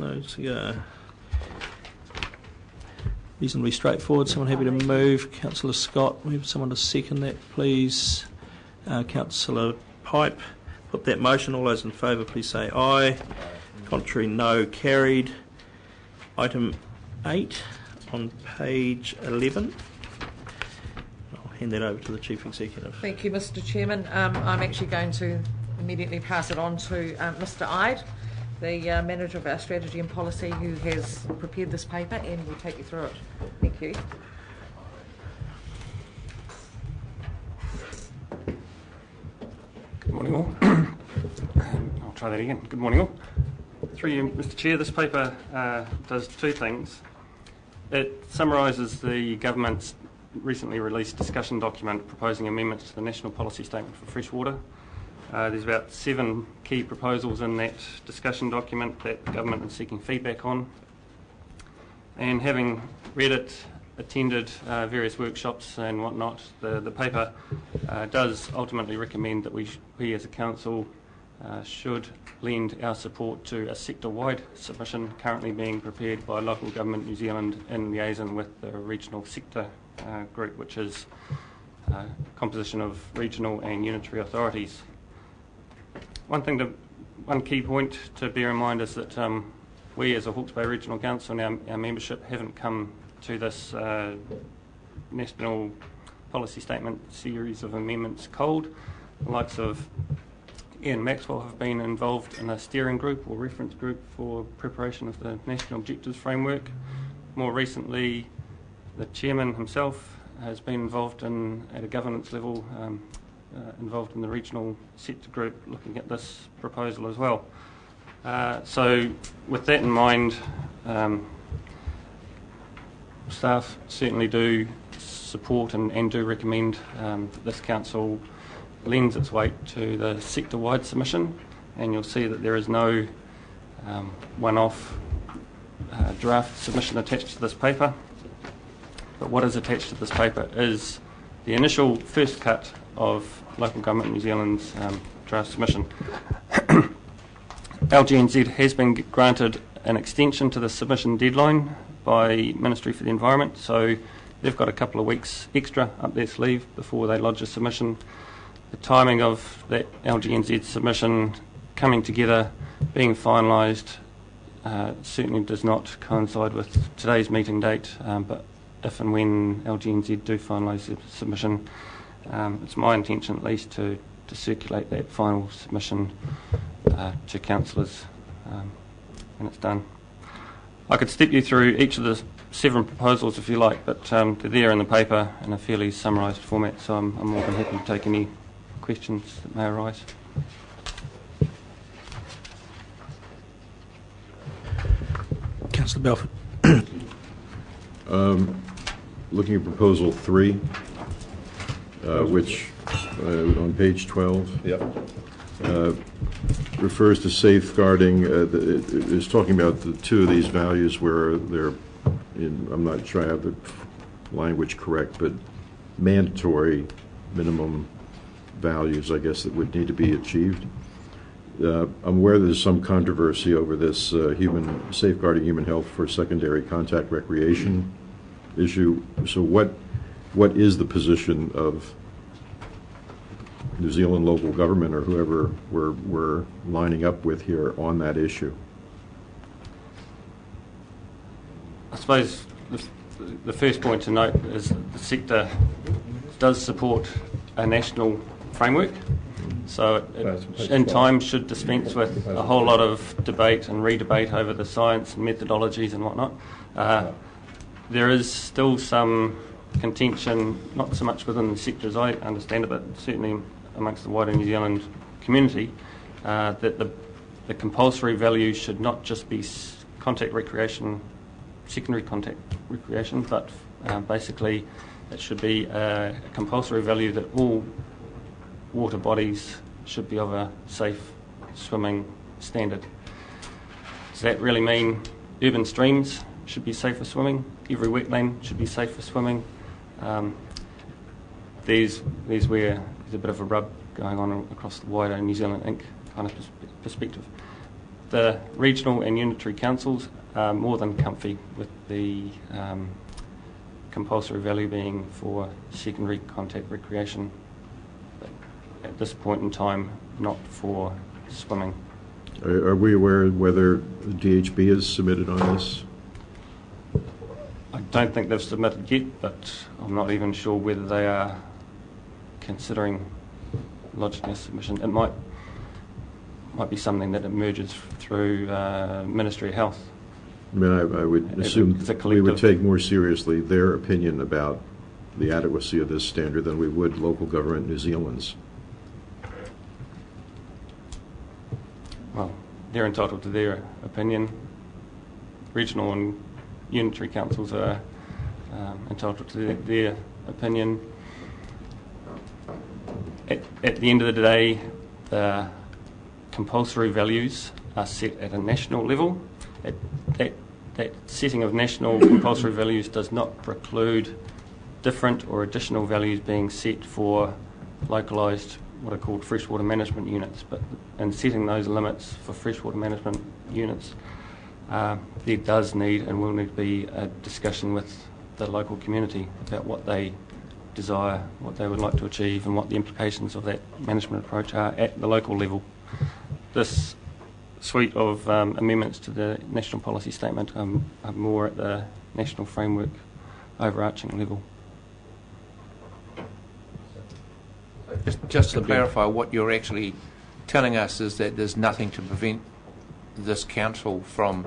else? No. So, reasonably straightforward. Someone happy to move? Councillor Scott. We have someone to second that, please. Councillor Pipe. Put that motion. All those in favour, please say aye. Contrary, no. Carried. Item 8 on page 11. I'll hand that over to the Chief Executive. Thank you, Mr. Chairman. I'm actually going to immediately pass it on to Mr. Ide, the Manager of our Strategy and Policy, who has prepared this paper and will take you through it. Thank you. Good morning all. I'll try that again. Good morning all. Through you, Mr. Chair, this paper does two things. It summarises the government's recently released discussion document proposing amendments to the National Policy Statement for Freshwater. There's about 7 key proposals in that discussion document that the government is seeking feedback on. And having read it, attended various workshops and whatnot, the paper does ultimately recommend that we as a council should lend our support to a sector-wide submission currently being prepared by Local Government New Zealand in liaison with the regional sector group, which is a composition of regional and unitary authorities. One key point to bear in mind is that we as a Hawke's Bay Regional Council and our membership haven't come to this National Policy Statement series of amendments cold. The likes of Ian Maxwell have been involved in a steering group or reference group for preparation of the National Objectives Framework. More recently, the Chairman himself has been involved at a governance level, involved in the regional sector group looking at this proposal as well. So with that in mind, staff certainly do support and do recommend that this council lends its weight to the sector-wide submission, and you'll see that there is no one-off draft submission attached to this paper. But what is attached to this paper is the initial first cut of Local Government New Zealand's draft submission. LGNZ has been granted an extension to the submission deadline by Ministry for the Environment, so they've got a couple of weeks extra up their sleeve before they lodge a submission. The timing of that LGNZ submission coming together, being finalised, certainly does not coincide with today's meeting date, but if and when LGNZ do finalise the submission, it's my intention at least to circulate that final submission to councillors when it's done. I could step you through each of the 7 proposals if you like, but they're there in the paper in a fairly summarised format, so I'm more than happy to take any questions that may arise. Councillor Belford. Looking at proposal 3, which on page 12 refers to safeguarding. It's talking about the 2 of these values where they're I'm not sure I have the language correct, but mandatory minimum values, I guess, that would need to be achieved. I'm aware there's some controversy over this safeguarding human health for secondary contact recreation issue. So what is the position of New Zealand local government or whoever we're lining up with here on that issue? I suppose the first point to note is that the sector does support a national framework, so it in time should dispense with a whole lot of debate and re-debate over the science and methodologies and whatnot. There is still some contention, not so much within the sector as I understand it, but certainly amongst the wider New Zealand community, that the compulsory value should not just be contact recreation, secondary contact recreation, but basically it should be a compulsory value that all water bodies should be of a safe swimming standard. Does that really mean urban streams should be safe for swimming? Every wetland should be safe for swimming? There's where there's a bit of a rub going on across the wider New Zealand Inc. kind of perspective. the regional and unitary councils are more than comfy with the compulsory value being for secondary contact recreation, but at this point in time, not for swimming. Are we aware whether the DHB has submitted on this? I don't think they've submitted yet, but I'm not even sure whether they are considering lodging a submission. It might be something that emerges through Ministry of Health. I mean, I would assume we would take more seriously their opinion about the adequacy of this standard than we would local government New Zealand's. Well, they're entitled to their opinion. Regional and unitary councils are entitled to their opinion. At the end of the day, the compulsory values are set at a national level. That setting of national compulsory values does not preclude different or additional values being set for localised, what are called freshwater management units. But in setting those limits for freshwater management units, there does need and will need to be a discussion with the local community about what they desire, what they would like to achieve, and what the implications of that management approach are at the local level. This suite of amendments to the National Policy Statement are more at the national framework overarching level. Just to clarify, what you're actually telling us is that there's nothing to prevent this council from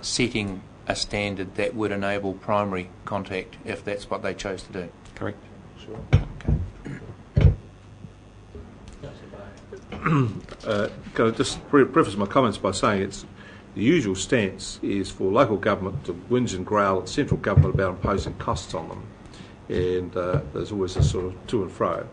setting a standard that would enable primary contact if that's what they chose to do. Correct. Sure. Okay. Can I just preface my comments by saying it's the usual stance is for local government to whinge and growl at central government about imposing costs on them, and there's always a sort of to and fro.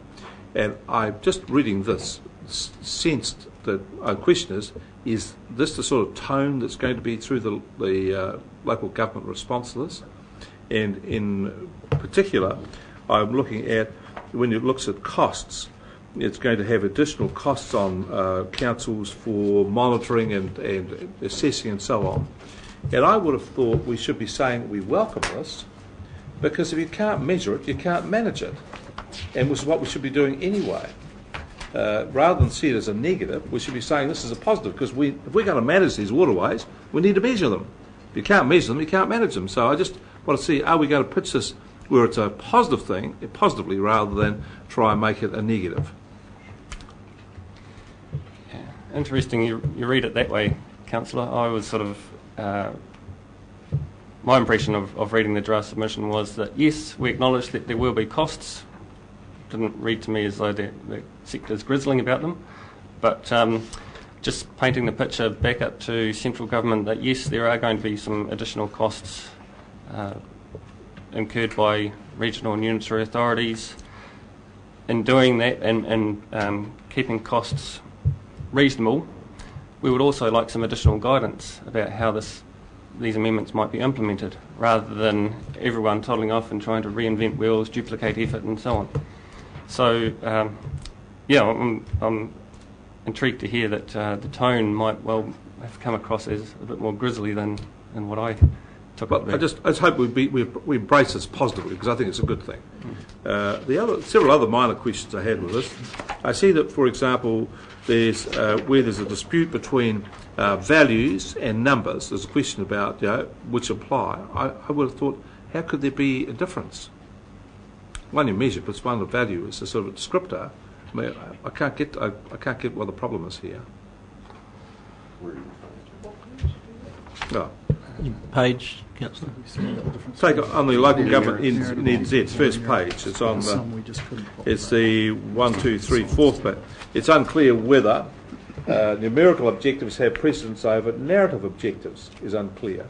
And I'm just reading this, sensed that our question is this the sort of tone that's going to be through the local government response to this? And in particular, I'm looking at, when it looks at costs, it's going to have additional costs on councils for monitoring and assessing and so on. And I would have thought we should be saying we welcome this, because if you can't measure it, you can't manage it. And which is what we should be doing anyway. Rather than see it as a negative, we should be saying this is a positive, because if we're going to manage these waterways, we need to measure them. If you can't measure them, you can't manage them. So I just want to see, are we going to pitch this where it's a positive thing, positively, rather than try and make it a negative? Yeah. Interesting you read it that way, Councillor. I was sort of... my impression of reading the draft submission was that, yes, we acknowledge that there will be costs. Didn't read to me as though the sector's grizzling about them, but just painting the picture back up to central government that, yes, there are going to be some additional costs incurred by regional and unitary authorities. In doing that and keeping costs reasonable, we would also like some additional guidance about how these amendments might be implemented, rather than everyone toddling off and trying to reinvent wheels, duplicate effort and so on. So, yeah, I'm intrigued to hear that the tone might well have come across as a bit more grisly than what I took it to be. I just hope we embrace this positively, because I think it's a good thing. Several other minor questions I had with this. I see that, for example, there's where there's a dispute between values and numbers. There's a question about which apply. I would have thought, how could there be a difference? One you measure, but it's one of the value is a sort of a descriptor. I mean, I can't get what the problem is here. No. Page, Councillor. Take on the local government in NZ's first page. It's on it's the 1, 2, 3, 4th bit. It's unclear whether numerical objectives have precedence over narrative objectives. Is unclear.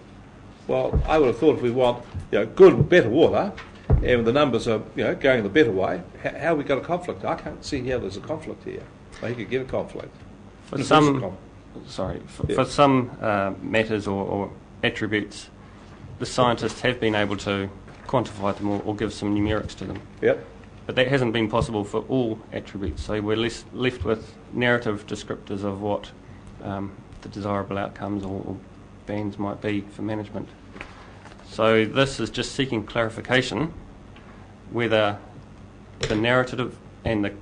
Well, I would have thought if we want good and better water, and the numbers are going the better way, how have we got a conflict? I can't see how there's a conflict here. I think you could get a conflict. For some matters or attributes, the scientists have been able to quantify them or give some numerics to them. Yep. But that hasn't been possible for all attributes. So we're left with narrative descriptors of what the desirable outcomes or bans might be for management. So this is just seeking clarification whether the narrative and the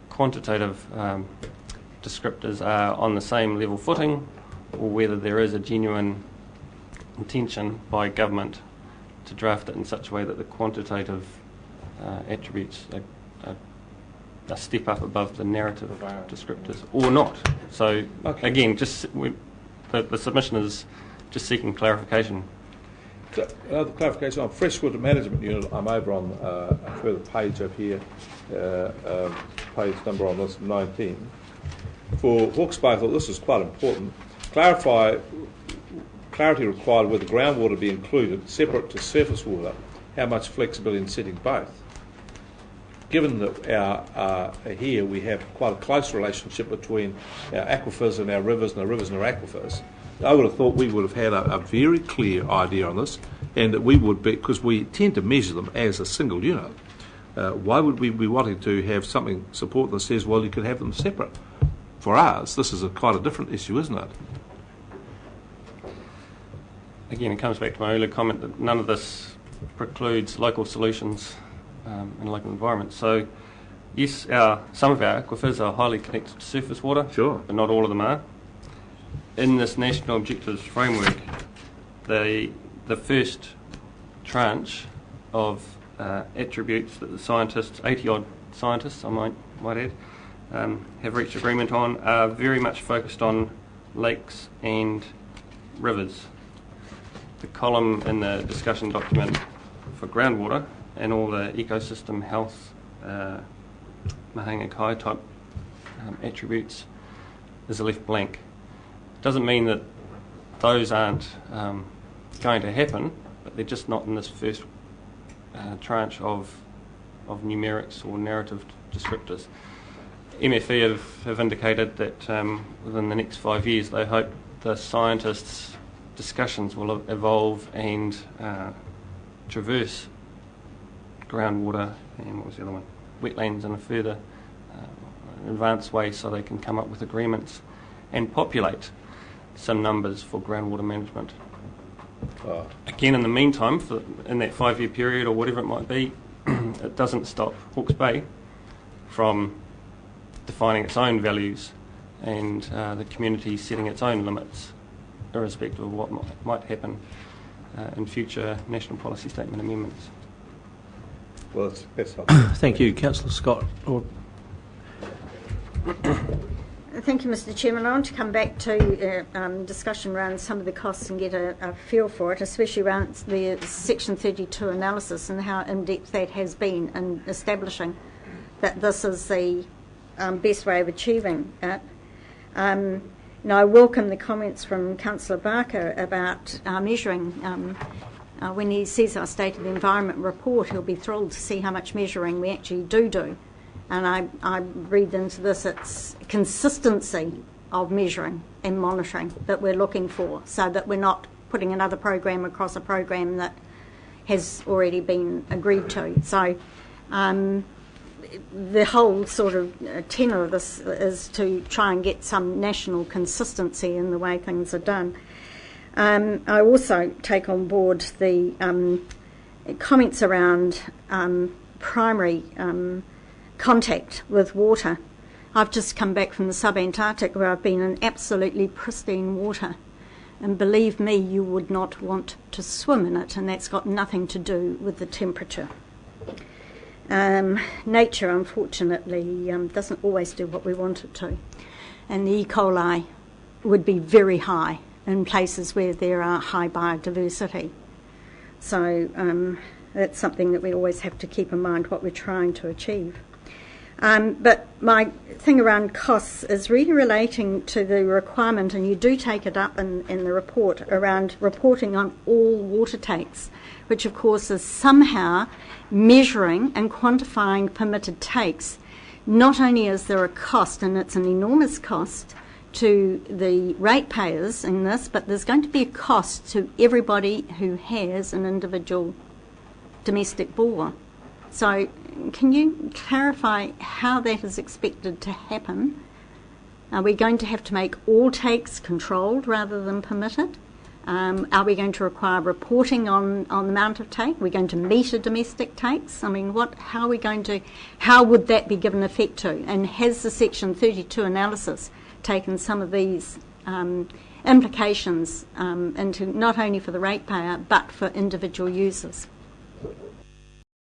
quantitative descriptors are on the same level footing, or whether there is a genuine intention by government to draft it in such a way that the quantitative attributes are a step up above the narrative descriptors, or not. So again, the submission is just seeking clarification. Another clarification on Freshwater Management Unit. I'm over on a further page up here, page number on this 19. For Hawke's Bay, I thought this was quite important. Clarity required whether groundwater be included separate to surface water. How much flexibility in setting both? Given that here we have quite a close relationship between our aquifers and our rivers and our aquifers, I would have thought we would have had a very clear idea on this, and that we would be, because we tend to measure them as a single unit. Why would we be wanting to have something support that says, well, you can have them separate? For us, this is quite a different issue, isn't it? Again, it comes back to my earlier comment that none of this precludes local solutions in local environments. So, yes, some of our aquifers are highly connected to surface water, sure, but not all of them are. In this national objectives framework, the first tranche of attributes that the scientists, 80-odd scientists, I might add, have reached agreement on are very much focused on lakes and rivers. The column in the discussion document for groundwater and all the ecosystem health, Mahanga Kai type attributes is left blank. Doesn't mean that those aren't going to happen, but they're just not in this first tranche of numerics or narrative descriptors. MFE have indicated that within the next 5 years they hope the scientists' discussions will evolve and traverse groundwater and what was the other one? Wetlands in a further advanced way, so they can come up with agreements and populate some numbers for groundwater management. Again, in the meantime, in that 5-year period or whatever it might be, it doesn't stop Hawke's Bay from defining its own values and the community setting its own limits, irrespective of what might happen in future national policy statement amendments. Well, that's helpful. Thank you, Councillor Scott. Thank you, Mr. Chairman. I want to come back to discussion around some of the costs and get a feel for it, especially around the Section 32 analysis and how in-depth that has been in establishing that this is the best way of achieving it. Now, I welcome the comments from Councillor Barker about measuring. When he sees our State of the Environment report, he'll be thrilled to see how much measuring we actually do. And I read into this, it's consistency of measuring and monitoring that we're looking for, so that we're not putting another program across a program that has already been agreed to. So the whole sort of tenor of this is to try and get some national consistency in the way things are done. I also take on board the comments around primary contact with water. I've just come back from the sub-Antarctic where I've been in absolutely pristine water, and believe me, you would not want to swim in it, and that's got nothing to do with the temperature. Nature, unfortunately, doesn't always do what we want it to, and the E. coli would be very high in places where there are high biodiversity. So that's something that we always have to keep in mind, what we're trying to achieve. But my thing around costs is really relating to the requirement, and you do take it up in the report, around reporting on all water takes, which of course is somehow measuring and quantifying permitted takes. Not only is there a cost, and it's an enormous cost to the ratepayers in this, but there's going to be a cost to everybody who has an individual domestic bore. So can you clarify how that is expected to happen? Are we going to have to make all takes controlled rather than permitted? Are we going to require reporting on the amount of take? Are we going to meter domestic takes? I mean, how would that be given effect to? And has the Section 32 analysis taken some of these implications into not only for the ratepayer but for individual users?